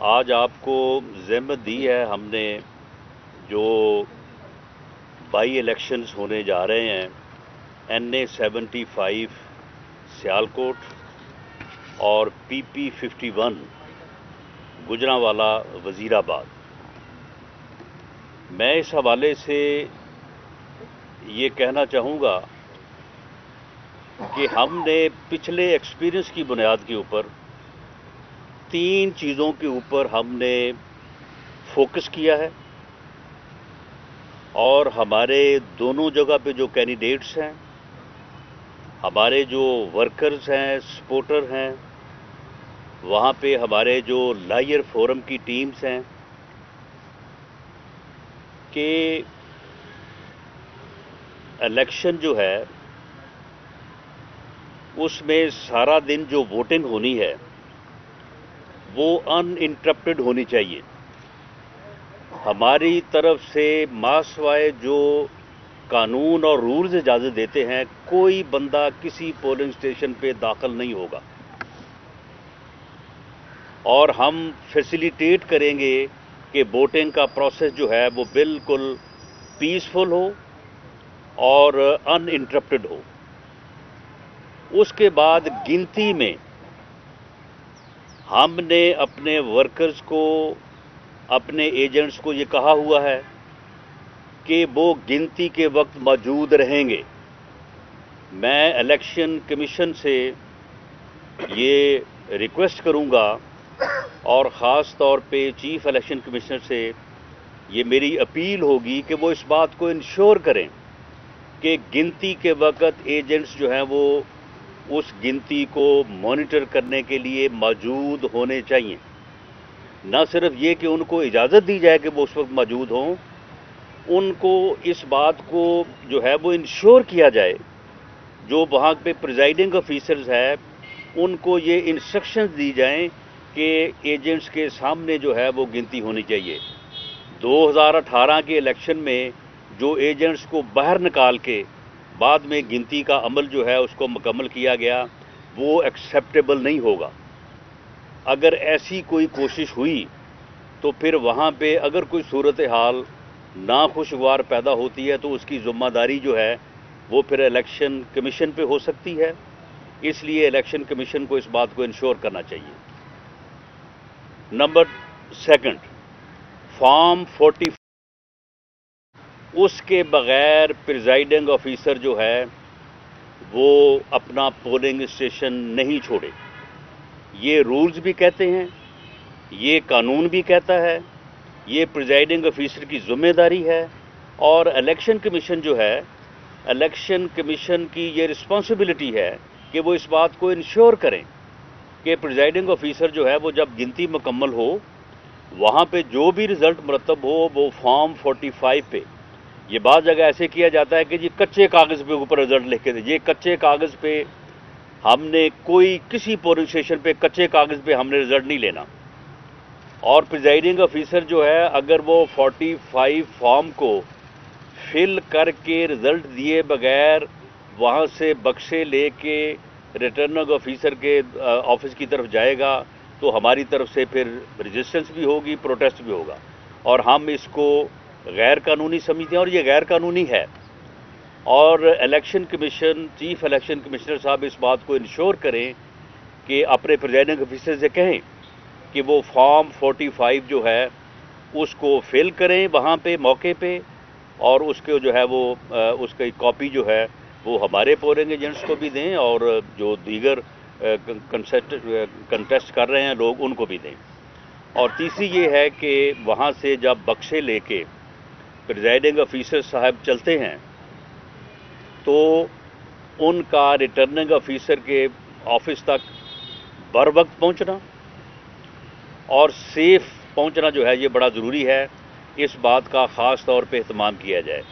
آج آپ کو ذمت دی ہے ہم نے جو بائی الیکشنز ہونے جا رہے ہیں NA-75 سیالکوٹ اور PP-51 گجرانوالہ وزیر آباد۔ میں اس حوالے سے یہ کہنا چاہوں گا کہ ہم نے پچھلے ایکسپیرئنس کی بنیاد کے اوپر 3 چیزوں کے اوپر ہم نے فوکس کیا ہے، اور ہمارے دونوں جگہ پہ جو کینڈیڈیٹس ہیں، ہمارے جو ورکرز ہیں، سپورٹر ہیں، وہاں پہ ہمارے جو لائر فورم کی ٹیمز ہیں، کہ الیکشن جو ہے اس میں سارا دن جو ووٹنگ ہونی ہے وہ ان انٹرپٹڈ ہونی چاہیے۔ ہماری طرف سے ماسوائے جو قانون اور رولز اجازت دیتے ہیں، کوئی بندہ کسی پولنگ اسٹیشن پہ داخل نہیں ہوگا، اور ہم فیسیلیٹیٹ کریں گے کہ ووٹنگ کا پروسیس جو ہے وہ بالکل پیسفل ہو اور ان انٹرپٹڈ ہو۔ اس کے بعد گنتی میں ہم نے اپنے ورکرز کو، اپنے ایجنٹس کو یہ کہا ہوا ہے کہ وہ گنتی کے وقت موجود رہیں گے۔ میں الیکشن کمیشن سے یہ ریکویسٹ کروں گا، اور خاص طور پہ چیف الیکشن کمشنر سے یہ میری اپیل ہوگی کہ وہ اس بات کو انشور کریں کہ گنتی کے وقت ایجنٹس جو ہیں وہ اس گنتی کو مانیٹر کرنے کے لیے موجود ہونے چاہیے۔ نہ صرف یہ کہ ان کو اجازت دی جائے کہ وہ اس وقت موجود ہوں، ان کو اس بات کو جو ہے وہ انشور کیا جائے، جو وہاں پہ پریزائڈنگ آفیسرز ہیں ان کو یہ انسٹرکشنز دی جائیں کہ ایجنٹس کے سامنے جو ہے وہ گنتی ہونی چاہیے۔ 2018 کے الیکشن میں جو ایجنٹس کو باہر نکال کے بعد میں گنتی کا عمل جو ہے اس کو مکمل کیا گیا، وہ ایکسیپٹیبل نہیں ہوگا۔ اگر ایسی کوئی کوشش ہوئی تو پھر وہاں پہ اگر کوئی صورتحال ناخوشگوار پیدا ہوتی ہے تو اس کی ذمہ داری جو ہے وہ پھر الیکشن کمیشن پہ ہو سکتی ہے۔ اس لیے الیکشن کمیشن کو اس بات کو انشور کرنا چاہیے۔ نمبر 2، فارم 44 اس کے بغیر پریزائڈنگ آفیسر جو ہے وہ اپنا پولنگ اسٹیشن نہیں چھوڑے۔ یہ رولز بھی کہتے ہیں، یہ قانون بھی کہتا ہے، یہ پریزائڈنگ آفیسر کی ذمہ داری ہے، اور الیکشن کمیشن جو ہے، الیکشن کمیشن کی یہ رسپانسبلٹی ہے کہ وہ اس بات کو انشور کریں کہ پریزائڈنگ آفیسر جو ہے وہ جب گنتی مکمل ہو، وہاں پہ جو بھی رزلٹ مرتب ہو وہ فارم 45 پہ، یہ بعض جگہ ایسے کیا جاتا ہے کہ جی کچے کاغذ پہ اوپر رزلٹ لکھ کے دیں۔ یہ کچے کاغذ پہ ہم نے کسی پولنگ اسٹیشن پہ کچے کاغذ پہ ہم نے رزلٹ نہیں لینا، اور پریزائڈنگ آفیسر جو ہے اگر وہ 45 فارم کو فل کر کے رزلٹ دیے بغیر وہاں سے بکسے لے کے ریٹرننگ آفیسر کے آفس کی طرف جائے گا تو ہماری طرف سے پھر رجسٹنس بھی ہوگی، پروٹیسٹ بھی ہوگا، اور ہم اس کو غیر قانونی سمجھتے ہیں، اور یہ غیر قانونی ہے۔ اور election commission, chief election commissioner صاحب اس بات کو انشور کریں کہ اپنے پریزائڈنگ آفیسر سے کہیں کہ وہ فارم 45 جو ہے اس کو فل کریں وہاں پہ موقع پہ، اور اس کو جو ہے وہ اس کی کاپی جو ہے وہ ہمارے پولنگ ایجنٹس کو بھی دیں، اور جو دیگر کنٹیسٹ کر رہے ہیں لوگ ان کو بھی دیں۔ اور تیسری یہ ہے کہ وہاں سے جب بکسے لے کے پریزائڈنگ آفیسر صاحب چلتے ہیں تو ان کا ریٹرننگ آفیسر کے آفس تک بر وقت پہنچنا اور سیف پہنچنا جو ہے یہ بڑا ضروری ہے۔ اس بات کا خاص طور پہ اہتمام کیا جائے۔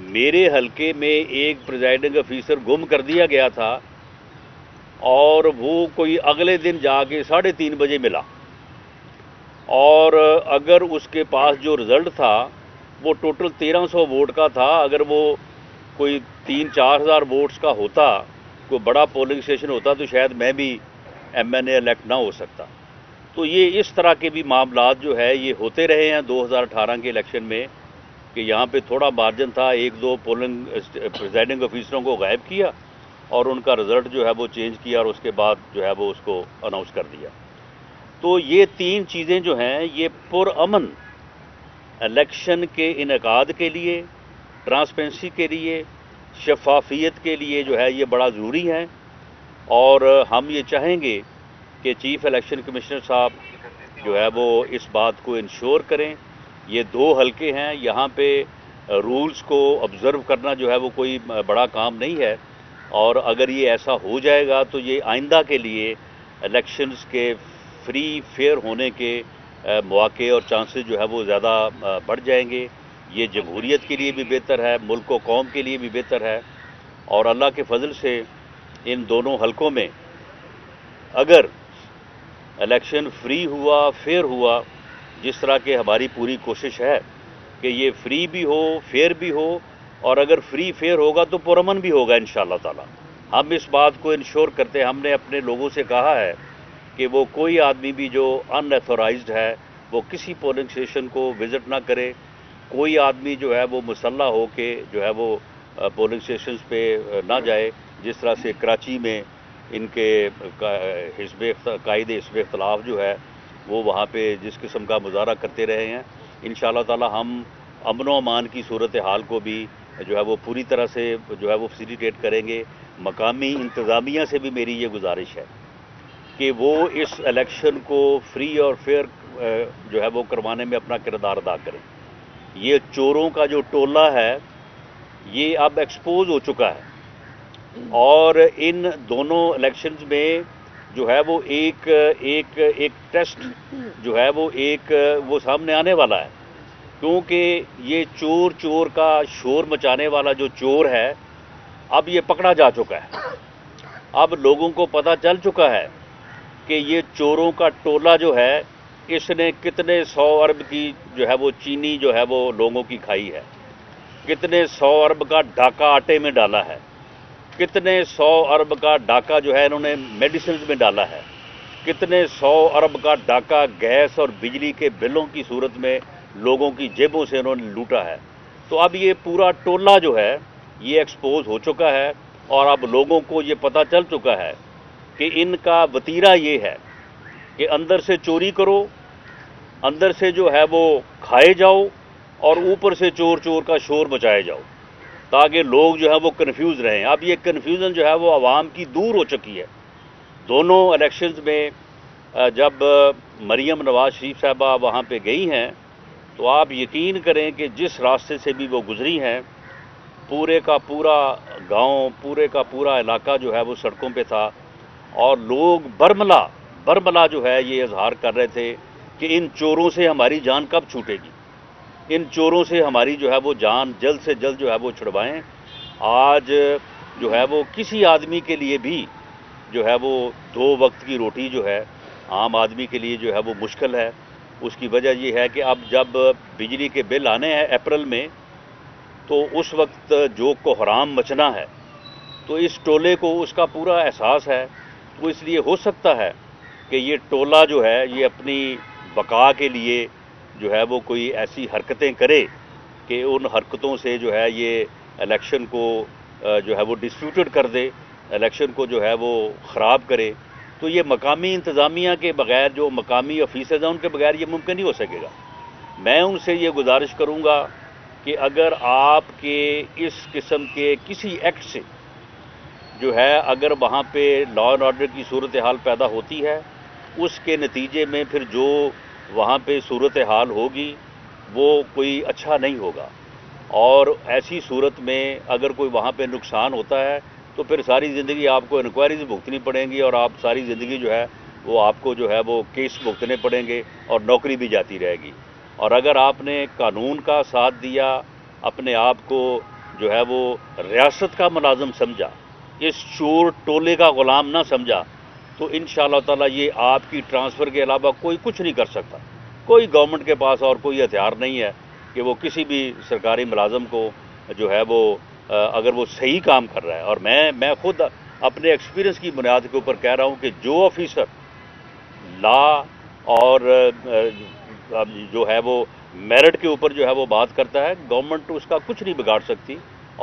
میرے حلقے میں ایک پریزائڈنگ آفیسر گم کر دیا گیا تھا، اور وہ کوئی اگلے دن جا کے 3:30 بجے ملا، اور اگر اس کے پاس جو رزلٹ تھا وہ ٹوٹل 1300 ووٹ کا تھا، اگر وہ کوئی 3-4 ہزار ووٹس کا ہوتا، کوئی بڑا پولنگ اسٹیشن ہوتا، تو شاید میں بھی MNA الیکٹ نہ ہو سکتا۔ تو یہ اس طرح کے بھی معاملات جو ہے یہ ہوتے رہے ہیں 2018 کے الیکشن میں، کہ یہاں پہ تھوڑا مارجن تھا، ایک دو پولنگ پریزائڈنگ آفیسروں کو غائب کیا اور ان کا رزلٹ جو ہے وہ چینج کیا اور اس کے بعد جو ہے وہ اس کو اناؤنس کر دیا۔ تو یہ تین چیزیں جو ہیں یہ پرامن الیکشن کے انعقاد کے لیے، ٹرانسپیرنسی کے لیے، شفافیت کے لیے جو ہے یہ بڑا ضروری ہے، اور ہم یہ چاہیں گے کہ چیف الیکشن کمشنر صاحب جو ہے وہ اس بات کو انشور کریں۔ یہ 2 حلقے ہیں، یہاں پہ رولز کو آبزرو کرنا جو ہے وہ کوئی بڑا کام نہیں ہے، اور اگر یہ ایسا ہو جائے گا تو یہ آئندہ کے لیے الیکشنز کے فری فیئر ہونے کے مواقع اور چانسز جو ہے وہ زیادہ بڑھ جائیں گے۔ یہ جمہوریت کے لیے بھی بہتر ہے، ملک و قوم کے لیے بھی بہتر ہے، اور اللہ کے فضل سے ان دونوں حلقوں میں اگر الیکشن فری ہوا، فیئر ہوا، جس طرح کہ ہماری پوری کوشش ہے کہ یہ فری بھی ہو، فیئر بھی ہو، اور اگر فری فیئر ہوگا تو پرامن بھی ہوگا انشاءاللہ تعالی۔ ہم اس بات کو انشور کرتے ہیں، ہم نے اپنے لوگوں سے کہا ہے کہ وہ کوئی آدمی بھی جو ان ایتھورائزڈ ہے وہ کسی پولنگ اسٹیشن کو وزٹ نہ کرے، کوئی آدمی جو ہے وہ مسلح ہو کے جو ہے وہ پولنگ اسٹیشنز پہ نہ جائے، جس طرح سے کراچی میں ان کے قائد حزب اختلاف جو ہے وہ وہاں پہ جس قسم کا مظاہرہ کرتے رہے ہیں۔ انشاءاللہ تعالی ہم امن و امان کی صورتحال کو بھی جو ہے وہ پوری طرح سے جو ہے وہ فیسیلیٹیٹ کریں گے۔ مقامی انتظامیہ سے بھی میری یہ گزارش ہے کہ وہ اس الیکشن کو فری اور فیئر جو ہے وہ کروانے میں اپنا کردار ادا کریں۔ یہ چوروں کا جو ٹولہ ہے یہ اب ایکسپوز ہو چکا ہے، اور ان دونوں الیکشنز میں جو ہے وہ ایک ٹیسٹ جو ہے وہ سامنے آنے والا ہے، کیونکہ یہ چور کا شور مچانے والا جو چور ہے اب یہ پکڑا جا چکا ہے۔ اب لوگوں کو پتہ چل چکا ہے کہ یہ چوروں کا ٹولہ جو ہے اس نے کتنے 100 ارب کی جو ہے وہ چینی جو ہے وہ لوگوں کی کھائی ہے، کتنے 100 ارب کا ڈاکہ آٹے میں ڈالا ہے، کتنے 100 ارب کا ڈاکہ جو ہے انہوں نے میڈیسنز میں ڈالا ہے، کتنے 100 ارب کا ڈاکہ گیس اور بجلی کے بلوں کی صورت میں لوگوں کی جیبوں سے انہوں نے لوٹا ہے۔ تو اب یہ پورا ٹولہ جو ہے یہ ایکسپوز ہو چکا ہے، اور اب لوگوں کو یہ پتہ چل چکا ہے کہ ان کا وتیرہ یہ ہے کہ اندر سے چوری کرو، اندر سے جو ہے وہ کھائے جاؤ، اور اوپر سے چور کا شور مچائے جاؤ، تاکہ لوگ جو ہے وہ کنفیوز رہیں۔ اب یہ کنفیوژن جو ہے وہ عوام کی دور ہو چکی ہے۔ دونوں الیکشنز میں جب مریم نواز شریف صاحبہ وہاں پہ گئی ہیں تو آپ یقین کریں کہ جس راستے سے بھی وہ گزری ہیں پورے کا پورا گاؤں، پورے کا پورا علاقہ جو ہے وہ سڑکوں پہ تھا، اور لوگ برملا جو ہے یہ اظہار کر رہے تھے کہ ان چوروں سے ہماری جان کب چھوٹے گی، ان چوروں سے ہماری جو ہے وہ جان جلد سے جلد جو ہے وہ چھڑوائیں۔ آج جو ہے وہ کسی آدمی کے لیے بھی جو ہے وہ 2 وقت کی روٹی جو ہے عام آدمی کے لیے جو ہے وہ مشکل ہے۔ اس کی وجہ یہ ہے کہ اب جب بجلی کے بل آنے ہیں اپریل میں تو اس وقت جو کوحرام مچنا ہے، تو اس ٹولے کو اس کا پورا احساس ہے، تو اس لیے ہو سکتا ہے کہ یہ ٹولہ جو ہے یہ اپنی بقا کے لیے جو ہے وہ کوئی ایسی حرکتیں کرے کہ ان حرکتوں سے جو ہے یہ الیکشن کو جو ہے وہ ڈسپیوٹڈ کر دے، الیکشن کو جو ہے وہ خراب کرے۔ تو یہ مقامی انتظامیہ کے بغیر، جو مقامی آفیسرز ہیں ان کے بغیر یہ ممکن نہیں ہو سکے گا۔ میں ان سے یہ گزارش کروں گا کہ اگر آپ کے اس قسم کے کسی ایکٹ سے جو ہے اگر وہاں پہ لا اینڈ آرڈر کی صورتحال پیدا ہوتی ہے، اس کے نتیجے میں پھر جو وہاں پہ صورتحال ہوگی وہ کوئی اچھا نہیں ہوگا، اور ایسی صورت میں اگر کوئی وہاں پہ نقصان ہوتا ہے تو پھر ساری زندگی آپ کو انکوائریز بھگتنی پڑیں گی، اور آپ ساری زندگی جو ہے وہ آپ کو جو ہے وہ کیس بھگتنے پڑیں گے، اور نوکری بھی جاتی رہے گی۔ اور اگر آپ نے قانون کا ساتھ دیا، اپنے آپ کو جو ہے وہ ریاست کا ملازم سمجھا، اس چور ٹولے کا غلام نہ سمجھا، تو انشاءاللہ تعالی یہ آپ کی ٹرانسفر کے علاوہ کوئی کچھ نہیں کر سکتا۔ کوئی گورنمنٹ کے پاس اور کوئی ہتھیار نہیں ہے کہ وہ کسی بھی سرکاری ملازم کو جو ہے وہ اگر وہ صحیح کام کر رہا ہے، اور میں خود اپنے ایکسپیرینس کی بنیاد کے اوپر کہہ رہا ہوں کہ جو آفیسر لا اور جو ہے وہ میرٹ کے اوپر جو ہے وہ بات کرتا ہے، گورنمنٹ اس کا کچھ نہیں بگاڑ سکتی،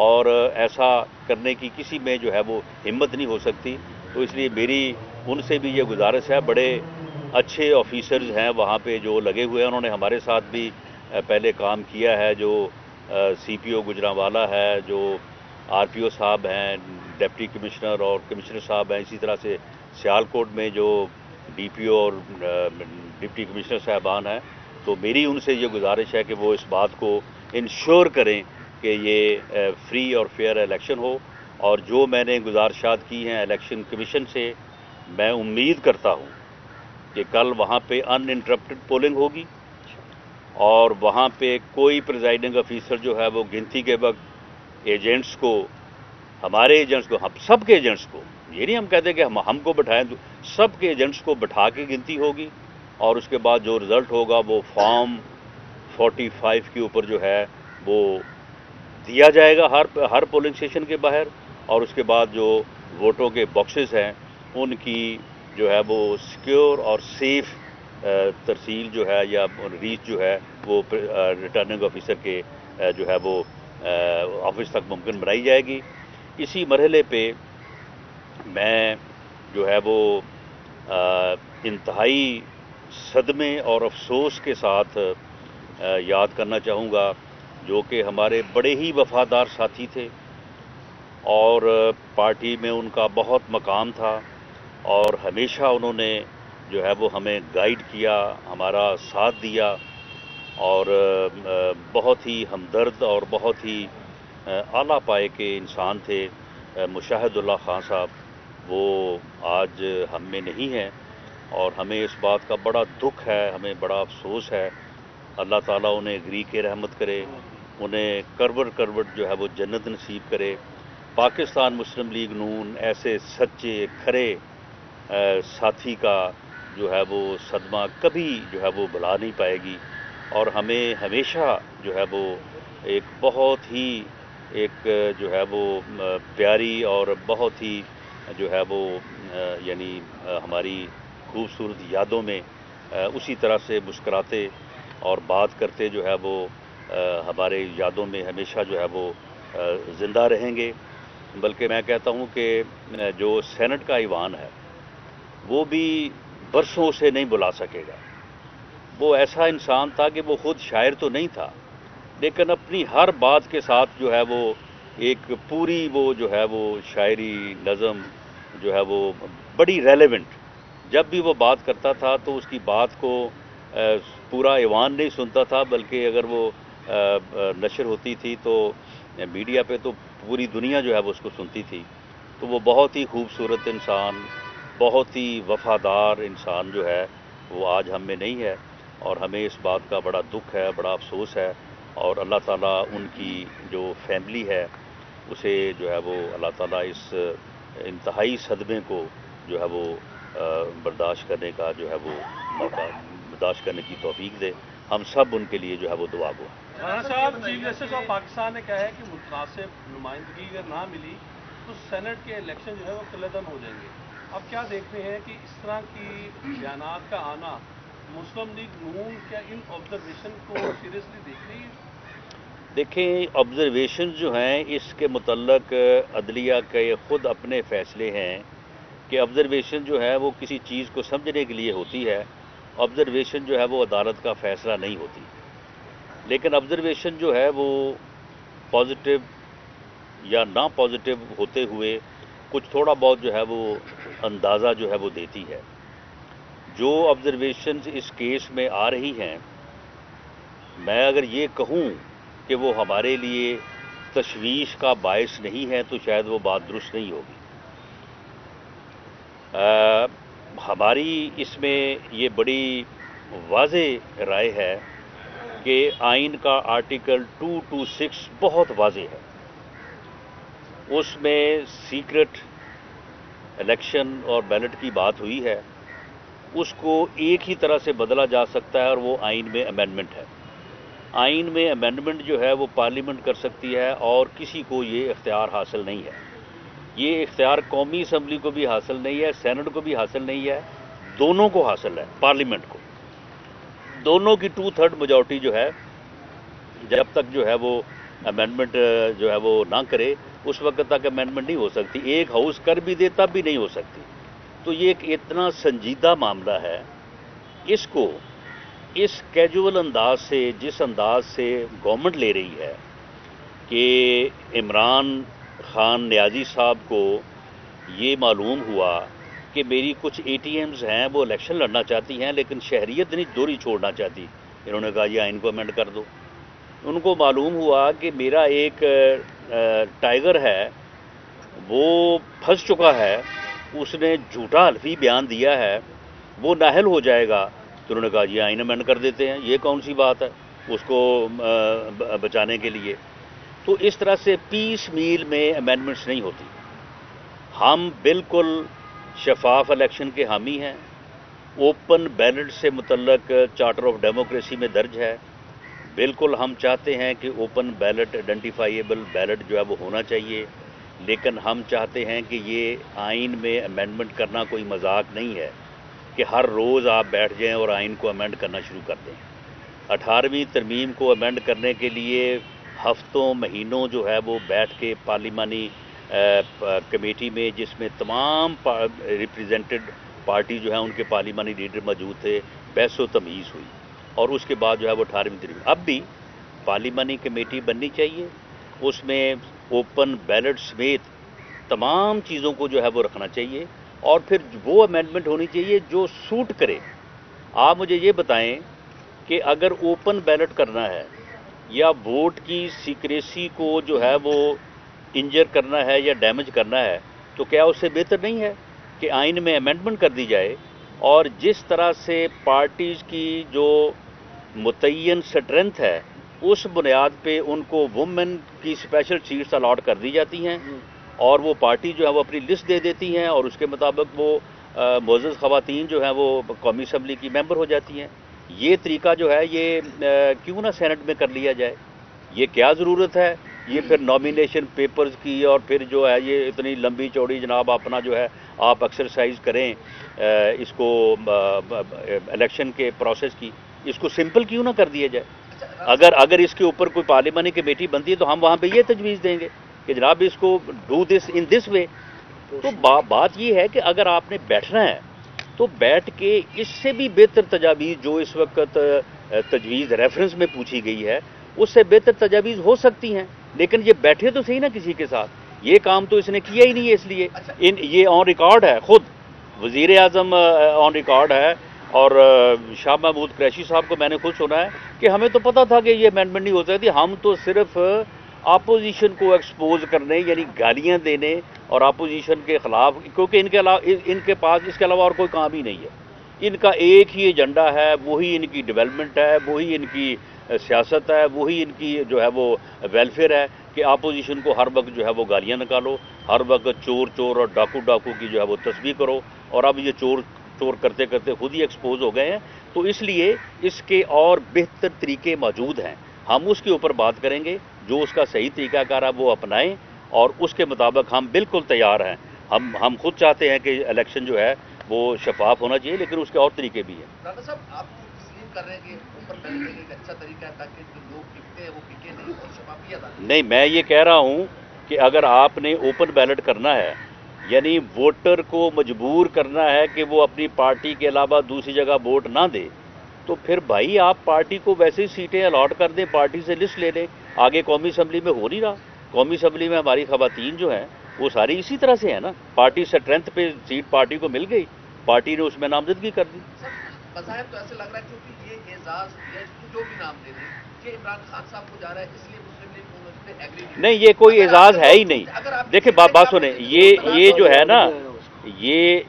اور ایسا کرنے کی کسی میں جو ہے وہ ہمت نہیں ہو سکتی. تو اس لیے میری ان سے بھی یہ گزارش ہے. بڑے اچھے آفیسرز ہیں وہاں پہ جو لگے ہوئے ہیں، انہوں نے ہمارے ساتھ بھی پہلے کام کیا ہے. جو سی پی او گجرانوالا ہے، جو آر پی او صاحب ہیں، ڈپٹی کمشنر اور کمشنر صاحب ہیں، اسی طرح سے سیالکوٹ میں جو ڈی پی او اور ڈپٹی کمشنر صاحبان ہیں. تو میری ان سے یہ گزارش ہے کہ وہ اس بات کو انشور کریں کہ یہ فری اور فیئر الیکشن ہو. اور جو میں نے گزارشات کی ہیں الیکشن کمیشن سے، میں امید کرتا ہوں کہ کل وہاں پہ ان انٹرپٹڈ پولنگ ہوگی، اور وہاں پہ کوئی پریزائڈنگ آفیسر جو ہے وہ گنتی کے وقت ایجنٹس کو، ہمارے ایجنٹس کو، ہم سب کے ایجنٹس کو، یہ نہیں ہم کہتے کہ ہم کو بٹھائیں، تو سب کے ایجنٹس کو بٹھا کے گنتی ہوگی. اور اس کے بعد جو رزلٹ ہوگا وہ فارم 45 کے اوپر جو ہے وہ دیا جائے گا ہر پولنگ اسٹیشن کے باہر. اور اس کے بعد جو ووٹوں کے باکسز ہیں ان کی جو ہے وہ سیکیور اور سیف ترسیل جو ہے یا ریچ جو ہے وہ ریٹرننگ آفیسر کے جو ہے وہ آفس تک ممکن بنائی جائے گی. اسی مرحلے پہ میں جو ہے وہ انتہائی صدمے اور افسوس کے ساتھ یاد کرنا چاہوں گا، جو کہ ہمارے بڑے ہی وفادار ساتھی تھے، اور پارٹی میں ان کا بہت مقام تھا، اور ہمیشہ انہوں نے جو ہے وہ ہمیں گائیڈ کیا، ہمارا ساتھ دیا، اور بہت ہی ہمدرد اور بہت ہی اعلیٰ پائے کے انسان تھے. مشاہد اللہ خان صاحب وہ آج ہم میں نہیں ہیں، اور ہمیں اس بات کا بڑا دکھ ہے، ہمیں بڑا افسوس ہے. اللہ تعالیٰ انہیں غریق رحمت کرے، انہیں کروٹ جو ہے وہ جنت نصیب کرے. پاکستان مسلم لیگ نون ایسے سچے کھرے ساتھی کا جو ہے وہ صدمہ کبھی جو ہے وہ بھلا نہیں پائے گی. اور ہمیں ہمیشہ جو ہے وہ ایک بہت ہی ایک جو ہے وہ پیاری اور بہت ہی جو ہے وہ یعنی ہماری خوبصورت یادوں میں اسی طرح سے مسکراتے اور بات کرتے جو ہے وہ ہمارے یادوں میں ہمیشہ جو ہے وہ زندہ رہیں گے. بلکہ میں کہتا ہوں کہ جو سینٹ کا ایوان ہے وہ بھی برسوں سے نہیں بلا سکے گا. وہ ایسا انسان تھا کہ وہ خود شاعر تو نہیں تھا، لیکن اپنی ہر بات کے ساتھ جو ہے وہ ایک پوری وہ جو ہے وہ شاعری نظم جو ہے وہ بڑی ریلیونٹ. جب بھی وہ بات کرتا تھا تو اس کی بات کو پورا ایوان نہیں سنتا تھا، بلکہ اگر وہ نشر ہوتی تھی تو میڈیا پہ تو پوری دنیا جو ہے وہ اس کو سنتی تھی. تو وہ بہت ہی خوبصورت انسان، بہت ہی وفادار انسان جو ہے وہ آج ہم میں نہیں ہے، اور ہمیں اس بات کا بڑا دکھ ہے، بڑا افسوس ہے. اور اللہ تعالیٰ ان کی جو فیملی ہے اسے جو ہے وہ اللہ تعالیٰ اس انتہائی صدمے کو جو ہے وہ برداشت کرنے کا جو ہے وہ موقع، برداشت کرنے کی توفیق دے. ہم سب ان کے لیے جو ہے وہ دعا گو. رانا صاحب، چیف جسٹس آف پاکستان نے کہا ہے کہ متناسب نمائندگی اگر نہ ملی تو سینٹ کے الیکشن جو ہے وہ کالعدم ہو جائیں گے. اب کیا دیکھتے ہیں کہ اس طرح کی بیانات کا آنا مسلم لیگ نون کیا ان آبزرویشن کو سیریسلی دیکھ رہی ہے؟ دیکھیں، آبزرویشن جو ہیں اس کے متعلق عدلیہ کے خود اپنے فیصلے ہیں کہ آبزرویشن جو ہے وہ کسی چیز کو سمجھنے کے لیے ہوتی ہے. آبزرویشن جو ہے وہ عدالت کا فیصلہ نہیں ہوتی. لیکن آبزرویشن جو ہے وہ پازیٹیو یا نا پازیٹیو ہوتے ہوئے کچھ تھوڑا بہت جو ہے وہ اندازہ جو ہے وہ دیتی ہے. جو آبزرویشنز اس کیس میں آ رہی ہیں، میں اگر یہ کہوں کہ وہ ہمارے لیے تشویش کا باعث نہیں ہے تو شاید وہ بات درست نہیں ہوگی. ہماری اس میں یہ بڑی واضح رائے ہے کہ آئین کا آرٹیکل 226 بہت واضح ہے. اس میں سیکرٹ الیکشن اور بیلٹ کی بات ہوئی ہے. اس کو ایک ہی طرح سے بدلا جا سکتا ہے اور وہ آئین میں امینڈمنٹ ہے. آئین میں امینڈمنٹ جو ہے وہ پارلیمنٹ کر سکتی ہے اور کسی کو یہ اختیار حاصل نہیں ہے. یہ اختیار قومی اسمبلی کو بھی حاصل نہیں ہے، سینٹ کو بھی حاصل نہیں ہے، دونوں کو حاصل ہے، پارلیمنٹ کو. دونوں کی 2/3 میجورٹی جو ہے جب تک جو ہے وہ امینڈمنٹ جو ہے وہ نہ کرے اس وقت تک امینڈمنٹ نہیں ہو سکتی. ایک ہاؤس کر بھی دے تب بھی نہیں ہو سکتی. تو یہ ایک اتنا سنجیدہ معاملہ ہے. اس کو اس کیجول انداز سے جس انداز سے گورنمنٹ لے رہی ہے کہ عمران خان نیازی صاحب کو یہ معلوم ہوا کہ میری کچھ اے ٹی ایمز ہیں وہ الیکشن لڑنا چاہتی ہیں لیکن شہریت نہیں دوری چھوڑنا چاہتی. انہوں نے کہا یہ آئین کو امینڈ کر دو. ان کو معلوم ہوا کہ میرا ایک ٹائیگر ہے وہ پھنس چکا ہے, اس نے جھوٹا حلفی بیان دیا ہے, وہ نااہل ہو جائے گا. تو انہوں نے کہا یہ آئین امینڈ کر دیتے ہیں. یہ کون سی بات ہے اس کو بچانے کے لیے. تو اس طرح سے پیس میل میں امینڈمنٹس نہیں ہوتی. ہم بالکل شفاف الیکشن کے حامی ہیں. اوپن بیلٹ سے متعلق چارٹر آف ڈیموکریسی میں درج ہے. بالکل ہم چاہتے ہیں کہ اوپن بیلٹ آئیڈینٹیفائیبل بیلٹ جو ہے وہ ہونا چاہیے, لیکن ہم چاہتے ہیں کہ یہ آئین میں امینڈمنٹ کرنا کوئی مذاق نہیں ہے کہ ہر روز آپ بیٹھ جائیں اور آئین کو امینڈ کرنا شروع کر دیں. 18ویں ترمیم کو امینڈ کرنے کے لیے ہفتوں مہینوں جو ہے وہ بیٹھ کے پارلیمانی کمیٹی میں جس میں تمام ریپریزنٹڈ پارٹی جو ہیں ان کے پارلیمانی لیڈر موجود تھے, بحث و تمیز ہوئی اور اس کے بعد جو ہے وہ 18ویں ترمیم. اب بھی پارلیمانی کمیٹی بننی چاہیے, اس میں اوپن بیلٹ سمیت تمام چیزوں کو جو ہے وہ رکھنا چاہیے اور پھر وہ امینڈمنٹ ہونی چاہیے جو سوٹ کرے. آپ مجھے یہ بتائیں کہ اگر اوپن بیلٹ کرنا ہے یا ووٹ کی سیکریسی کو جو ہے وہ انجر کرنا ہے یا ڈیمیج کرنا ہے تو کیا اس سے بہتر نہیں ہے کہ آئین میں امینڈمنٹ کر دی جائے اور جس طرح سے پارٹیز کی جو متعین سٹرینتھ ہے اس بنیاد پہ ان کو وومن کی اسپیشل سیٹس الاٹ کر دی جاتی ہیں اور وہ پارٹی جو ہے وہ اپنی لسٹ دے دیتی ہیں اور اس کے مطابق وہ معزز خواتین جو ہیں وہ قومی اسمبلی کی ممبر ہو جاتی ہیں. یہ طریقہ جو ہے یہ کیوں نہ سینٹ میں کر لیا جائے؟ یہ کیا ضرورت ہے یہ پھر نامینیشن پیپرز کی اور پھر جو ہے یہ اتنی لمبی چوڑی جناب اپنا جو ہے آپ ایکسرسائز کریں اس کو الیکشن کے پروسیس کی, اس کو سمپل کیوں نہ کر دیا جائے؟ اگر اس کے اوپر کوئی پارلیمانی کمیٹی بنتی ہے تو ہم وہاں پہ یہ تجویز دیں گے کہ جناب اس کو ڈو دس ان دس وے. تو بات یہ ہے کہ اگر آپ نے بیٹھنا ہے تو بیٹھ کے اس سے بھی بہتر تجاویز جو اس وقت تجویز ریفرنس میں پوچھی گئی ہے اس سے بہتر تجاویز ہو سکتی ہیں, لیکن یہ بیٹھے تو صحیح نا کسی کے ساتھ. یہ کام تو اس نے کیا ہی نہیں ہے, اس لیے یہ آن ریکارڈ ہے, خود وزیر اعظم آن ریکارڈ ہے اور شاہ محمود قریشی صاحب کو میں نے خود سنا ہے کہ ہمیں تو پتہ تھا کہ یہ امینڈمنٹ نہیں ہو سکتی, ہم تو صرف اپوزیشن کو ایکسپوز کرنے یعنی گالیاں دینے اور اپوزیشن کے خلاف, کیونکہ ان کے پاس اس کے علاوہ اور کوئی کام ہی نہیں ہے. ان کا ایک ہی ایجنڈا ہے, وہی ان کی ڈیولپمنٹ ہے, وہی ان کی سیاست ہے, وہی ان کی جو ہے وہ ویلفیئر ہے کہ اپوزیشن کو ہر وقت جو ہے وہ گالیاں نکالو, ہر وقت چور اور ڈاکو کی جو ہے وہ تسبیح کرو. اور اب یہ چور کرتے کرتے خود ہی ایکسپوز ہو گئے ہیں. تو اس لیے اس کے اور بہتر طریقے موجود ہیں, ہم اس کے اوپر بات کریں گے, جو اس کا صحیح طریقہ کار ہے وہ اپنائیں اور اس کے مطابق ہم بالکل تیار ہیں. ہم خود چاہتے ہیں کہ الیکشن جو ہے وہ شفاف ہونا چاہیے, لیکن اس کے اور طریقے بھی ہیں. رانا صاحب آپ تسلیم کر رہے ہیں کہ اوپن بیلٹ ایک اچھا طریقہ ہے تاکہ جو لوگ پکتے ہیں وہ پکے نہیں اور شفافیت آئے؟ نہیں, میں یہ کہہ رہا ہوں کہ اگر آپ نے اوپن بیلٹ کرنا ہے یعنی ووٹر کو مجبور کرنا ہے کہ وہ اپنی پارٹی کے علاوہ دوسری جگہ ووٹ نہ دے, تو پھر بھائی آپ پارٹی کو ویسے ہی سیٹیں الاٹ کر دیں, پارٹی سے لسٹ لے لیں. آگے قومی اسمبلی میں ہو نہیں رہا, قومی اسمبلی میں ہماری خواتین جو ہیں وہ ساری اسی طرح سے ہیں نا, پارٹی اسٹرینتھ پہ سیٹ پارٹی کو مل گئی, پارٹی نے اس میں نامزدگی کر دی. بظاہر تو ایسے لگ رہا ہے کیونکہ یہ اعزاز جو بھی نام دے دیں یہ عمران خان صاحب کو جا رہا ہے, اس لیے مسلم لیگ نے ایگری نہیں, یہ کوئی اعزاز ہے ہی نہیں. دیکھیں بات سنیں, یہ جو ہے نا یہ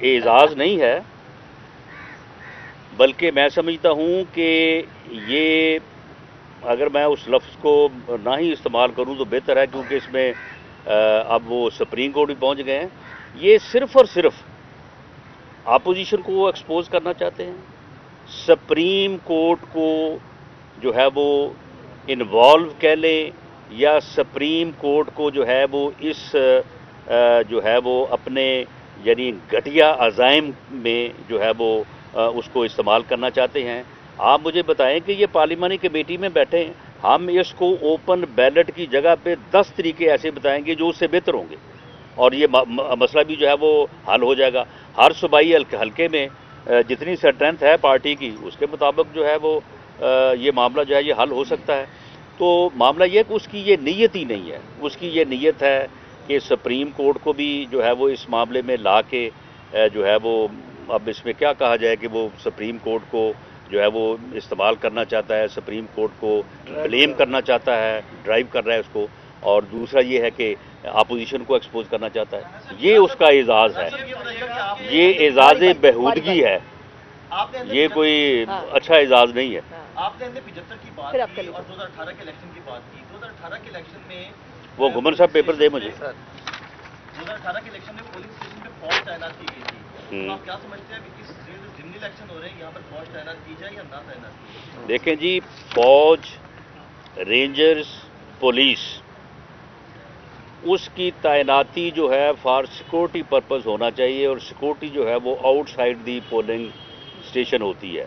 اعزاز نہیں ہے, بلکہ میں سمجھتا ہوں کہ یہ اگر میں اس لفظ کو نہ ہی استعمال کروں تو بہتر ہے, کیونکہ اس میں اب وہ سپریم کورٹ بھی پہنچ گئے ہیں. یہ صرف اور صرف اپوزیشن کو وہ ایکسپوز کرنا چاہتے ہیں, سپریم کورٹ کو جو ہے وہ انوالو کہہ لیں یا سپریم کورٹ کو جو ہے وہ اس جو ہے وہ اپنے یعنی گھٹیا عزائم میں جو ہے وہ اس کو استعمال کرنا چاہتے ہیں. آپ مجھے بتائیں کہ یہ پارلیمانی کمیٹی میں بیٹھے ہیں, ہم اس کو اوپن بیلٹ کی جگہ پہ 10 طریقے ایسے بتائیں گے جو اس سے بہتر ہوں گے, اور یہ مسئلہ بھی جو ہے وہ حل ہو جائے گا. ہر صوبائی حلقے میں جتنی اسٹرینتھ ہے پارٹی کی اس کے مطابق جو ہے وہ یہ معاملہ جو ہے یہ حل ہو سکتا ہے. تو معاملہ یہ کہ اس کی یہ نیت ہی نہیں ہے. اس کی یہ نیت ہے کہ سپریم کورٹ کو بھی جو ہے وہ اس معاملے میں لا کے جو ہے وہ, اب اس میں کیا کہا جائے کہ وہ سپریم کورٹ کو جو ہے وہ استعمال کرنا چاہتا ہے, سپریم کورٹ کو بلیم کرنا چاہتا ہے, ڈرائیو کر رہا ہے اس کو, اور دوسرا یہ ہے کہ اپوزیشن کو ایکسپوز کرنا چاہتا ہے. یہ اس کا اعزاز ہے, یہ اعزاز بہودگی ہے, یہ کوئی اچھا اعزاز نہیں ہے. آپ نے 75 کی بات کی اور 2018 کے الیکشن کی بات کی. 2018 کے الیکشن میں وہ گھمن صاحب پیپر دے مجھے. 2018 کے الیکشن میں پولنگ اسٹیشن پہ فوج تعینات کی گئی تھی. تو آپ کیا سمجھتے ہیں کہ اس ضمنی الیکشن ہو رہے ہیں یہاں پر فوج تعینات کی جائے یا نہ تعینات کی جائے؟ دیکھیں جی, فوج, رینجرز, پولیس, اس کی تعیناتی جو ہے فار سیکورٹی پرپز ہونا چاہیے, اور سیکورٹی جو ہے وہ آؤٹ سائڈ دی پولنگ اسٹیشن ہوتی ہے.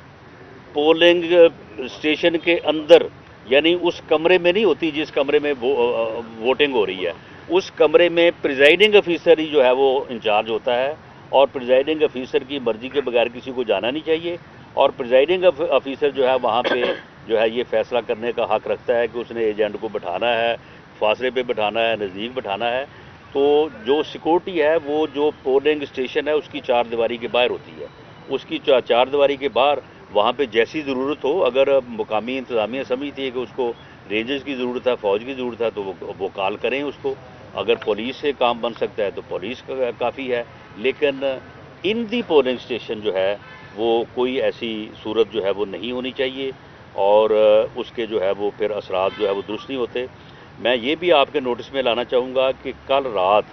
پولنگ اسٹیشن کے اندر یعنی اس کمرے میں نہیں ہوتی جس کمرے میں ووٹنگ ہو رہی ہے. اس کمرے میں پریزائڈنگ افیسر ہی جو ہے وہ انچارج ہوتا ہے, اور پریزائڈنگ افیسر کی مرضی کے بغیر کسی کو جانا نہیں چاہیے. اور پریزائڈنگ افیسر جو ہے وہاں پہ جو ہے یہ فیصلہ کرنے کا حق رکھتا ہے کہ اس نے ایجنٹ کو بٹھانا ہے, فاصلے پہ بٹھانا ہے, نزدیک بٹھانا ہے. تو جو سیکورٹی ہے وہ جو پولنگ اسٹیشن ہے اس کی 4 دیواری کے باہر ہوتی ہے. اس کی 4 دیواری کے باہر وہاں پہ جیسی ضرورت ہو, اگر مقامی انتظامیہ سمجھتی ہے کہ اس کو رینجرز کی ضرورت ہے, فوج کی ضرورت ہے, تو وہ کال کریں اس کو. اگر پولیس سے کام بن سکتا ہے تو پولیس کافی ہے. لیکن ان دی پولنگ اسٹیشن جو ہے وہ کوئی ایسی صورت جو ہے وہ نہیں ہونی چاہیے, اور اس کے جو ہے وہ پھر اثرات جو ہے وہ درست نہیں ہوتے. میں یہ بھی آپ کے نوٹس میں لانا چاہوں گا کہ کل رات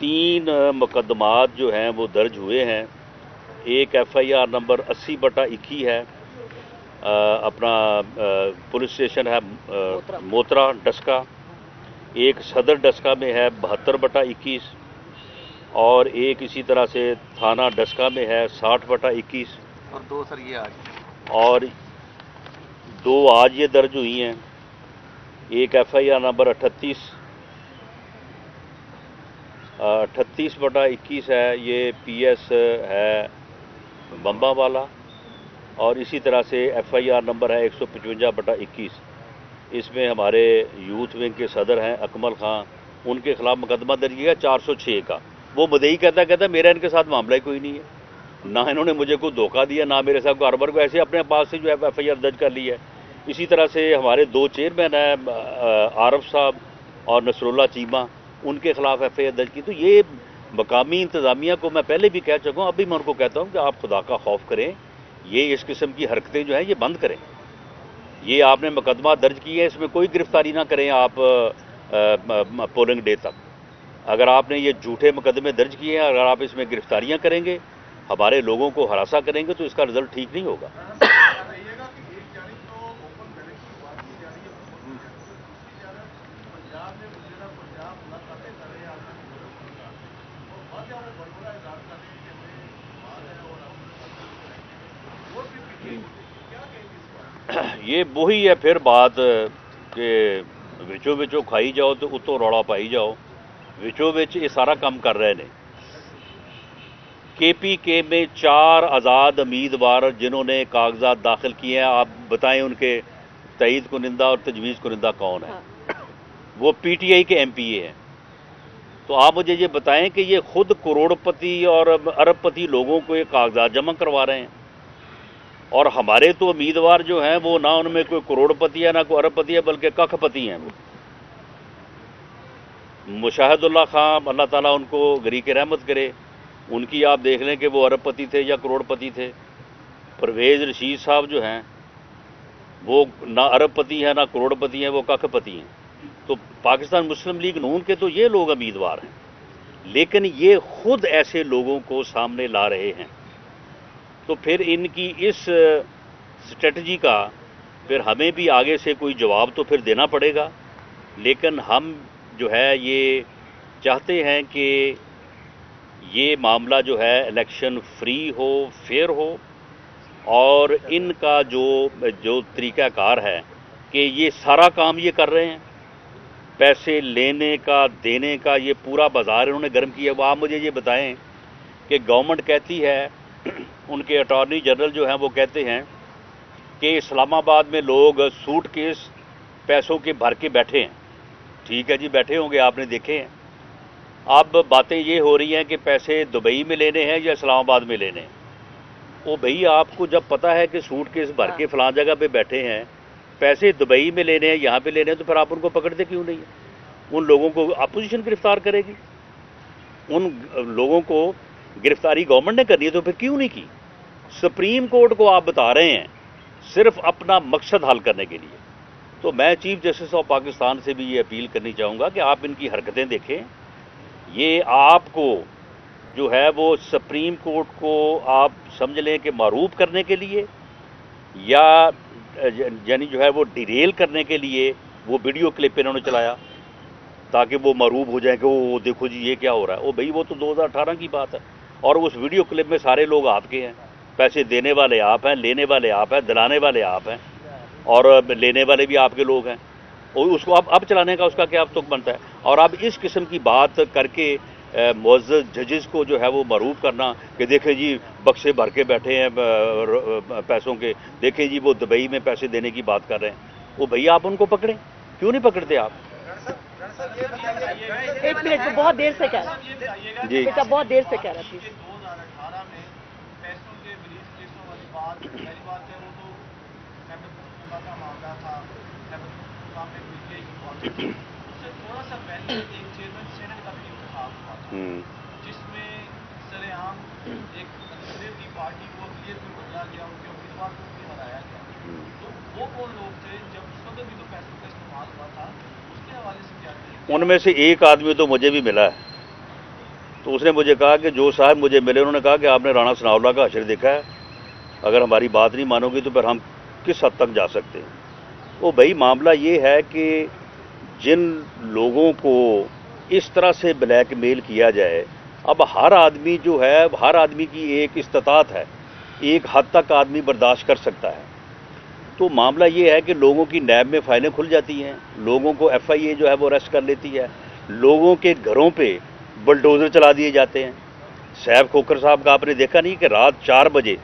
3 مقدمات جو ہیں وہ درج ہوئے ہیں. ایک FIR نمبر 80/21 ہے, اپنا پولیس اسٹیشن ہے موترا ڈسکا. ایک صدر ڈسکا میں ہے 72/21, اور ایک اسی طرح سے تھانہ ڈسکا میں ہے 60/21, اور 2 سر یہ آج, اور 2 آج یہ درج ہوئی ہیں. ایک FIR نمبر 38/21 ہے, یہ PS ہے بمبا والا, اور اسی طرح سے FIR نمبر ہے 155/21. اس میں ہمارے یوتھ ونگ کے صدر ہیں اکمل خان, ان کے خلاف مقدمہ درج کیا 406 کا. وہ مدعی کہتا میرا ان کے ساتھ معاملہ ہی کوئی نہیں ہے, نہ انہوں نے مجھے کوئی دھوکہ دیا, نہ میرے ساتھ کاروبار کو, ایسے اپنے پاس سے جو ہے FIR درج کر لی ہے. اسی طرح سے ہمارے 2 چیئرمین ہیں عارف صاحب اور نصر اللہ چیمہ, ان کے خلاف FIR درج کی. تو یہ مقامی انتظامیہ کو میں پہلے بھی کہہ چکا ہوں, ابھی میں ان کو کہتا ہوں کہ آپ خدا کا خوف کریں, یہ اس قسم کی حرکتیں جو ہیں یہ بند کریں. یہ آپ نے مقدمہ درج کی ہے, اس میں کوئی گرفتاری نہ کریں آپ پولنگ ڈے تک. اگر آپ نے یہ جھوٹے مقدمے درج کیے ہیں, اگر آپ اس میں گرفتاریاں کریں گے, ہمارے لوگوں کو ہراساں کریں گے, تو اس کا رزلٹ ٹھیک نہیں ہوگا. یہ وہی ہے پھر بات کہ وچو وچو کھائی جاؤ تو اتو روڑا پائی جاؤ. وچو وچ یہ سارا کام کر رہے ہیں. KPK میں 4 آزاد امیدوار جنہوں نے کاغذات داخل کیے ہیں, آپ بتائیں ان کے تائید کنندہ اور تجویز کنندہ کون ہے؟ وہ PTI کے MPA ہیں. تو آپ مجھے یہ بتائیں کہ یہ خود کروڑ پتی اور ارب پتی لوگوں کو یہ کاغذات جمع کروا رہے ہیں, اور ہمارے تو امیدوار جو ہیں وہ نہ ان میں کوئی کروڑ پتی ہے, نہ کوئی ارب پتی ہے, بلکہ ککھ پتی ہیں. مشاہد اللہ خان, اللہ تعالیٰ ان کو غریق رحمت کرے, ان کی آپ دیکھ لیں کہ وہ ارب پتی تھے یا کروڑ پتی تھے. پرویز رشید صاحب جو ہیں وہ نہ ارب پتی ہیں نہ کروڑ پتی ہیں, وہ ککھ پتی ہیں. تو پاکستان مسلم لیگ نون کے تو یہ لوگ امیدوار ہیں, لیکن یہ خود ایسے لوگوں کو سامنے لا رہے ہیں. تو پھر ان کی اس اسٹریٹجی کا پھر ہمیں بھی آگے سے کوئی جواب تو پھر دینا پڑے گا. لیکن ہم جو ہے یہ چاہتے ہیں کہ یہ معاملہ جو ہے الیکشن فری ہو، فیئر ہو، اور ان کا جو طریقہ کار ہے کہ یہ سارا کام یہ کر رہے ہیں، پیسے لینے کا دینے کا یہ پورا بازار انہوں نے گرم کیا۔ وہ آپ مجھے یہ بتائیں کہ گورنمنٹ کہتی ہے، ان کے اٹارنی جنرل جو ہیں وہ کہتے ہیں کہ اسلام آباد میں لوگ سوٹ کیس پیسوں کے بھر کے بیٹھے ہیں۔ ٹھیک ہے جی، بیٹھے ہوں گے، آپ نے دیکھے ہیں۔ اب باتیں یہ ہو رہی ہیں کہ پیسے دبئی میں لینے ہیں یا اسلام آباد میں لینے ہیں۔ وہ بھئی آپ کو جب پتہ ہے کہ سوٹ کیس بھر کے فلاں جگہ پہ بیٹھے ہیں، پیسے دبئی میں لینے ہیں، یہاں پہ لینے ہیں، تو پھر آپ ان کو پکڑتے کیوں نہیں ہیں؟ ان لوگوں کو اپوزیشن گرفتار کرے گی، ان لوگوں کو گرفتاری گورنمنٹ نے کرنی ہے، تو پھر کیوں نہیں کی؟ سپریم کورٹ کو آپ بتا رہے ہیں صرف اپنا مقصد حل کرنے کے لیے۔ تو میں چیف جسٹس آف پاکستان سے بھی یہ اپیل کرنی چاہوں گا کہ آپ ان کی حرکتیں دیکھیں۔ یہ آپ کو جو ہے وہ سپریم کورٹ کو آپ سمجھ لیں کہ معروف کرنے کے لیے، یا یعنی جو ہے وہ ڈیریل کرنے کے لیے وہ ویڈیو کلپ انہوں نے چلایا تاکہ وہ معروف ہو جائیں کہ وہ دیکھو جی یہ کیا ہو رہا ہے۔ وہ بھئی وہ تو 2018 کی بات ہے، اور اس ویڈیو کلپ میں سارے لوگ آپ کے ہیں، پیسے دینے والے آپ ہیں، لینے والے آپ ہیں، دلانے والے آپ ہیں، اور لینے والے بھی آپ کے لوگ ہیں، اور اس کو اب چلانے کا اس کا کیا تک بنتا ہے؟ اور اب اس قسم کی بات کر کے معزز ججز کو جو ہے وہ معروف کرنا کہ دیکھیں جی بکسے بھر کے بیٹھے ہیں پیسوں کے، دیکھیں جی وہ دبئی میں پیسے دینے کی بات کر رہے ہیں۔ وہ بھئی آپ ان کو پکڑیں، کیوں نہیں پکڑتے آپ؟ ایک منٹ کو بہت دیر سے کہہ رہا جی بیٹا، بہت دیر سے کہہ رہا تھی۔ 2018 میں پیسوں کے بریف کیسوں والی بات، پہلی بات ہے وہ تو خیبر کا معاملہ تھا، خیبر میں پی ٹی آئی کی بات، اس سے تھوڑا سا پہلے ایک چیئرمین سینٹ کا بھی انتخاب ہوا تھا، جس میں سر عام ایک اکثریت کی پارٹی کو اقلیت میں بدلا گیا، ان کے امیدوار کو بھی ہرایا گیا۔ تو وہ کون لوگ تھے جب اس وقت بھی تو پیسوں کا استعمال ہوا تھا، اس کے حوالے سے کیا کہیں؟ ان میں سے ایک آدمی تو مجھے بھی ملا ہے، تو اس نے مجھے کہا کہ جو صاحب مجھے ملے انہوں نے کہا کہ آپ نے رانا ثناء اللہ کا حشر دیکھا ہے؟ اگر ہماری بات نہیں مانو گی تو پھر ہم کس حد تک جا سکتے ہیں؟ وہ بھائی معاملہ یہ ہے کہ جن لوگوں کو اس طرح سے بلیک میل کیا جائے، اب ہر آدمی جو ہے، ہر آدمی کی ایک استطاعت ہے، ایک حد تک آدمی برداشت کر سکتا ہے۔ تو معاملہ یہ ہے کہ لوگوں کی نیب میں فائلیں کھل جاتی ہیں، لوگوں کو ایف آئی اے جو ہے وہ اریسٹ کر لیتی ہے، لوگوں کے گھروں پہ بلڈوزر چلا دیے جاتے ہیں۔ صاحب کھوکھر صاحب کا آپ نے دیکھا نہیں کہ رات 4 بجے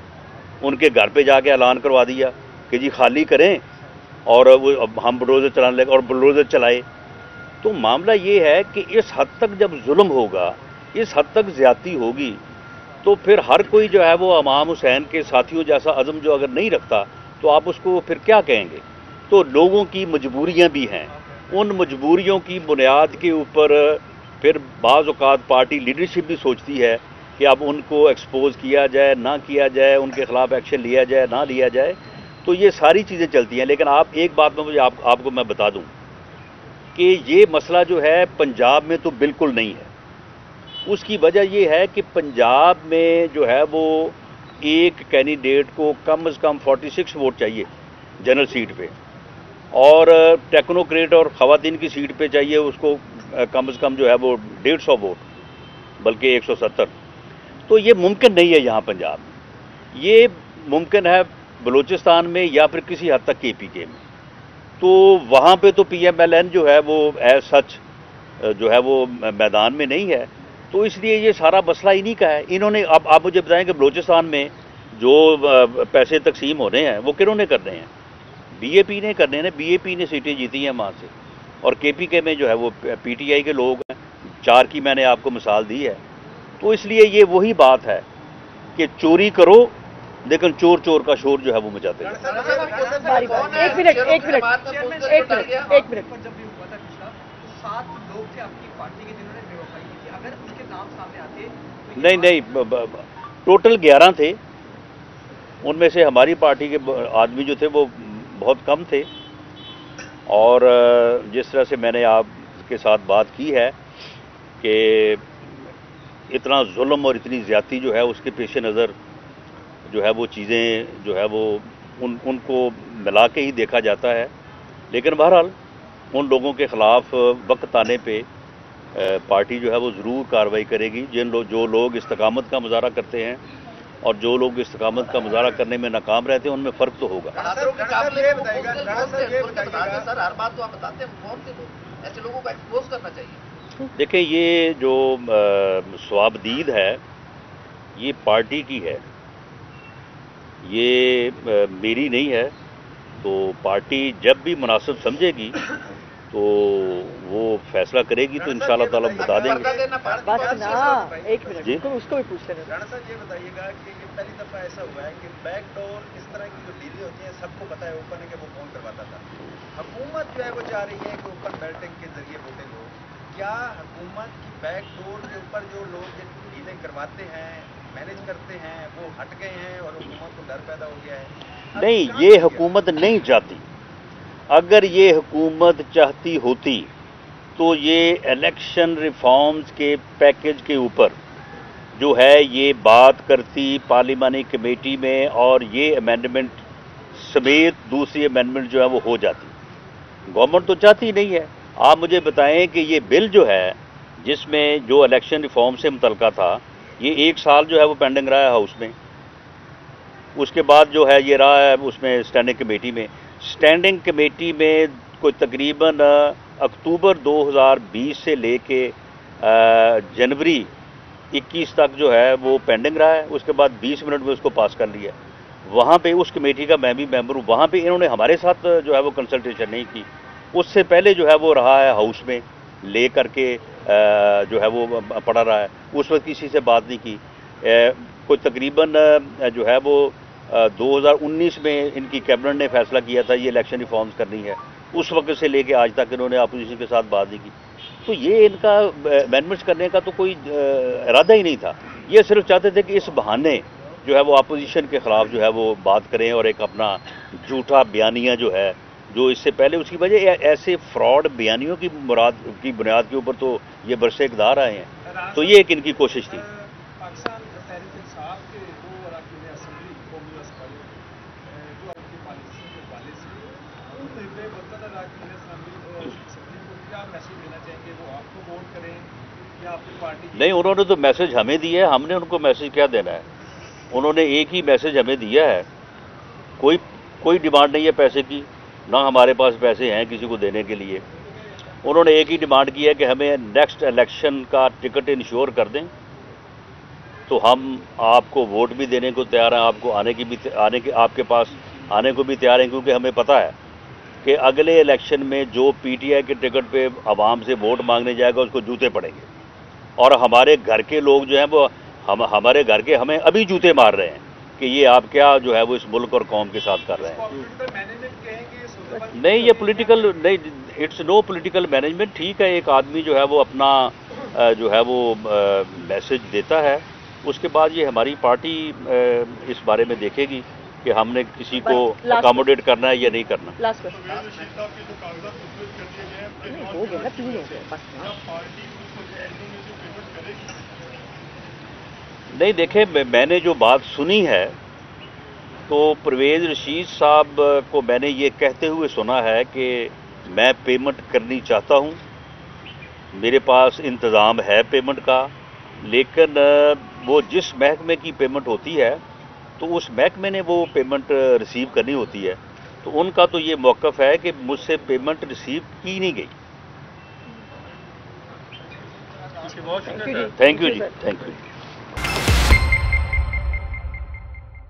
ان کے گھر پہ جا کے اعلان کروا دیا کہ جی خالی کریں اور ہم بلڈوزر چلانے لگے، اور بلڈوزر چلائے۔ تو معاملہ یہ ہے کہ اس حد تک جب ظلم ہوگا، اس حد تک زیادتی ہوگی، تو پھر ہر کوئی جو ہے وہ امام حسین کے ساتھیوں جیسا عزم جو اگر نہیں رکھتا تو آپ اس کو پھر کیا کہیں گے؟ تو لوگوں کی مجبوریاں بھی ہیں، ان مجبوریوں کی بنیاد کے اوپر پھر بعض اوقات پارٹی لیڈرشپ بھی سوچتی ہے کہ اب ان کو ایکسپوز کیا جائے، نہ کیا جائے، ان کے خلاف ایکشن لیا جائے، نہ لیا جائے۔ تو یہ ساری چیزیں چلتی ہیں، لیکن آپ ایک بات میں مجھے آپ کو میں بتا دوں کہ یہ مسئلہ جو ہے پنجاب میں تو بالکل نہیں ہے۔ اس کی وجہ یہ ہے کہ پنجاب میں جو ہے وہ ایک کینڈیڈیٹ کو کم از کم 46 ووٹ چاہیے جنرل سیٹ پہ، اور ٹیکنوکریٹ اور خواتین کی سیٹ پہ چاہیے اس کو کم از کم جو ہے وہ 150 ووٹ، بلکہ 170۔ تو یہ ممکن نہیں ہے یہاں پنجاب میں، یہ ممکن ہے بلوچستان میں یا پھر کسی حد تک کے پی کے میں۔ تو وہاں پہ تو پی ایم ایل این جو ہے وہ ایز سچ جو ہے وہ میدان میں نہیں ہے، تو اس لیے یہ سارا مسئلہ انہی کا ہے۔ انہوں نے اب آپ مجھے بتائیں کہ بلوچستان میں جو پیسے تقسیم ہو رہے ہیں وہ کنہوں نے کرنے ہیں؟ بی اے پی نے کرنے ہیں، بی اے پی نے سیٹیں جیتی ہیں وہاں سے، اور کے پی کے میں جو ہے وہ پی ٹی آئی کے لوگ ہیں، 4 کی میں نے آپ کو مثال دی ہے۔ تو اس لیے یہ وہی بات ہے کہ چوری کرو لیکن چور چور کا شور جو ہے وہ مچاتے ہیں۔ ایک منٹ جب بھی ہوا تھا پچھلا 7 لوگ تھے آپ کی پارٹی کے جنہوں نے بے وفائی کی تھی، اگر ان کے نام سامنے آتے نہیں ٹوٹل 11 تھے، ان میں سے ہماری پارٹی کے آدمی جو تھے وہ بہت کم تھے، اور جس طرح سے میں نے آپ کے ساتھ بات کی ہے کہ اتنا ظلم اور اتنی زیادتی جو ہے اس کے پیش نظر جو ہے وہ چیزیں جو ہے وہ ان کو ملا کے ہی دیکھا جاتا ہے۔ لیکن بہرحال ان لوگوں کے خلاف وقت آنے پہ پارٹی جو ہے وہ ضرور کارروائی کرے گی. جو لوگ استقامت کا مظاہرہ کرتے ہیں اور جو لوگ استقامت کا مظاہرہ کرنے میں ناکام رہتے ہیں ان میں فرق تو ہوگا. سر ہر بات تو آپ بتاتے ہیں کون سے لوگ ایسے لوگوں کو ایکسپوز کرنا چاہیے. دیکھیں یہ جو ثوابدید ہے یہ پارٹی کی ہے, یہ میری نہیں ہے. تو پارٹی جب بھی مناسب سمجھے گی تو وہ فیصلہ کرے گی تو انشاءاللہ تعالیٰ بتا دیں گے. بس نا ایک منٹ جی اس کو بھی پوچھ لینا. رانا صاحب یہ بتائیے گا کہ یہ پہلی دفعہ ایسا ہوا ہے کہ بیک ڈور اس طرح کی جو ڈیلیں ہوتی ہیں سب کو پتہ ہے اوپن ہے کہ وہ کون کرواتا تھا. حکومت جو ہے وہ چاہ رہی ہے کہ اوپن بیلٹنگ کے ذریعے ووٹنگ ہو. کیا حکومت کی بیک ڈور کے اوپر جو لوگ ڈیلیں کرواتے ہیں مینیج کرتے ہیں وہ ہٹ گئے ہیں اور حکومت کو ڈر پیدا ہو گیا ہے؟ نہیں, یہ حکومت نہیں چاہتی. اگر یہ حکومت چاہتی ہوتی تو یہ الیکشن ریفارمز کے پیکج کے اوپر جو ہے یہ بات کرتی پارلیمانی کمیٹی میں اور یہ امینڈمنٹ سمیت دوسری امینڈمنٹ جو ہے وہ ہو جاتی. گورنمنٹ تو چاہتی نہیں ہے. آپ مجھے بتائیں کہ یہ بل جو ہے جس میں جو الیکشن ریفارم سے متعلقہ تھا یہ 1 سال جو ہے وہ پینڈنگ رہا ہے ہاؤس میں. اس کے بعد جو ہے یہ رہا ہے اس میں اسٹینڈنگ کمیٹی میں. اسٹینڈنگ کمیٹی میں کوئی تقریباً اکتوبر 2020 سے لے کے جنوری 21 تک جو ہے وہ پینڈنگ رہا ہے. اس کے بعد 20 منٹ میں اس کو پاس کر لیا. وہاں پہ اس کمیٹی کا میں بھی ممبر ہوں. وہاں پہ انہوں نے ہمارے ساتھ جو ہے وہ کنسلٹیشن نہیں کی. اس سے پہلے جو ہے وہ رہا ہے ہاؤس میں لے کر کے جو ہے وہ پڑا رہا ہے. اس وقت کسی سے بات نہیں کی. کوئی تقریباً جو ہے وہ 2019 میں ان کی کیبنٹ نے فیصلہ کیا تھا یہ الیکشن ریفارمز کرنی ہے. اس وقت سے لے کے آج تک انہوں نے اپوزیشن کے ساتھ بات نہیں کی. تو یہ ان کا امینڈمنٹس کرنے کا تو کوئی ارادہ ہی نہیں تھا. یہ صرف چاہتے تھے کہ اس بہانے جو ہے وہ اپوزیشن کے خلاف جو ہے وہ بات کریں اور ایک اپنا جھوٹا بیانیہ جو ہے جو اس سے پہلے اس کی وجہ ایسے فراڈ بیانیوں کی بنیاد کے اوپر تو یہ برسے اقتدار آئے ہیں. تو یہ ایک ان کی کوشش تھی. پاکستان تحریک انصاف کے دو اراکین اسمبلی قومی اسمبلی جو آپ کی پالیسی کے حوالے سے ان بے برکت اراکین اسمبلی کو کیا میسج دینا چاہیں گے؟ وہ آپ کو ووٹ کریں یا اپنی پارٹی؟ نہیں, انہوں نے تو میسج ہمیں دیا ہے. ہم نے ان کو میسج کیا دینا ہے؟ انہوں نے ایک ہی میسج ہمیں دیا ہے. کوئی ڈیمانڈ نہیں ہے پیسے کی, نہ ہمارے پاس پیسے ہیں کسی کو دینے کے لیے. انہوں نے ایک ہی ڈیمانڈ کی ہے کہ ہمیں نیکسٹ الیکشن کا ٹکٹ انشور کر دیں تو ہم آپ کو ووٹ بھی دینے کو تیار ہیں, آپ کو آپ کے پاس آنے کو بھی تیار ہیں. کیونکہ ہمیں پتہ ہے کہ اگلے الیکشن میں جو پی ٹی آئی کے ٹکٹ پہ عوام سے ووٹ مانگنے جائے گا اس کو جوتے پڑیں گے. اور ہمارے گھر کے لوگ جو ہیں وہ ہمارے گھر کے ہمیں ابھی جوتے مار رہے ہیں کہ یہ آپ کیا جو ہے وہ اس ملک اور قوم کے ساتھ کر رہے ہیں. نہیں, یہ پولیٹیکل نہیں, اٹس نو پولیٹیکل مینجمنٹ. ٹھیک ہے, ایک آدمی جو ہے وہ اپنا جو ہے وہ میسج دیتا ہے. اس کے بعد یہ ہماری پارٹی اس بارے میں دیکھے گی کہ ہم نے کسی کو اکاموڈیٹ کرنا ہے یا نہیں کرنا. نہیں, دیکھیں میں نے جو بات سنی ہے تو پرویز رشید صاحب کو میں نے یہ کہتے ہوئے سنا ہے کہ میں پیمنٹ کرنی چاہتا ہوں, میرے پاس انتظام ہے پیمنٹ کا, لیکن وہ جس محکمے کی پیمنٹ ہوتی ہے تو اس محکمے نے وہ پیمنٹ ریسیو کرنی ہوتی ہے. تو ان کا تو یہ موقف ہے کہ مجھ سے پیمنٹ ریسیو کی نہیں گئی. بہت شکریہ. Thank you ji, thank you.